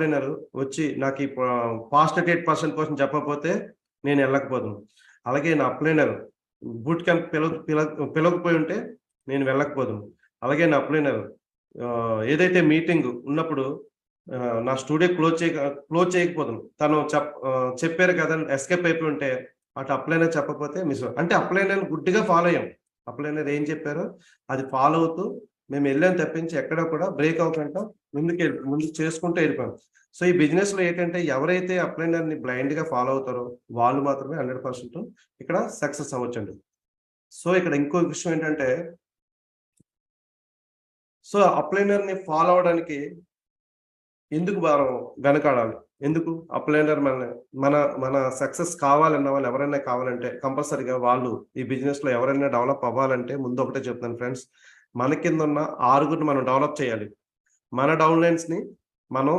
అప్లైనర్ వచ్చి నాకు ఈ పాస్ట్ డేట్ పర్సన్ కోసం చెప్పకపోతే నేను వెళ్ళకపోదును. అలాగే నా అప్లైనర్ బూట్ క్యాంప్ పిలవకపోయి ఉంటే నేను వెళ్ళకపోదును. అలాగే నా అప్లైనర్ ఏదైతే మీటింగ్ ఉన్నప్పుడు నా స్టూడియో క్లోజ్ చేయకపోదును. తను చెప్పారు కదా ఎస్కేప్ అయిపోయి ఉంటే అటు అప్లైనర్ చెప్పకపోతే మిస్ అంటే అప్లైనర్ గుడ్డిగా ఫాలో అయ్యాం. అప్లైనర్ ఏం చెప్పారో అది ఫాలో అవుతూ మేము వెళ్ళాం తప్పించి ఎక్కడ కూడా బ్రేక్ అవ్వకుండా ముందుకు చేసుకుంటూ వెళ్ళిపోయాం. సో ఈ బిజినెస్ లో ఏంటంటే ఎవరైతే అప్లైనర్ ని బ్లైండ్ గా ఫాలో అవుతారో వాళ్ళు మాత్రమే 100% ఇక్కడ సక్సెస్ అవ్వచ్చండి. సో ఇక్కడ ఇంకో విషయం ఏంటంటే, సో అప్లైనర్ ని ఫాలో అవడానికి ఎందుకు వెనకాడాలి? ఎందుకు అప్లైనర్ మన మన సక్సెస్ కావాలన్న వాళ్ళు ఎవరైనా కావాలంటే కంపల్సరీగా వాళ్ళు ఈ బిజినెస్ లో ఎవరైనా డెవలప్ అవ్వాలంటే ముందు ఒకటే చెప్తాను ఫ్రెండ్స్, మన కింద ఉన్న 6గురిని మనం డెవలప్ చేయాలి. మన డౌన్లైన్స్ ని మనం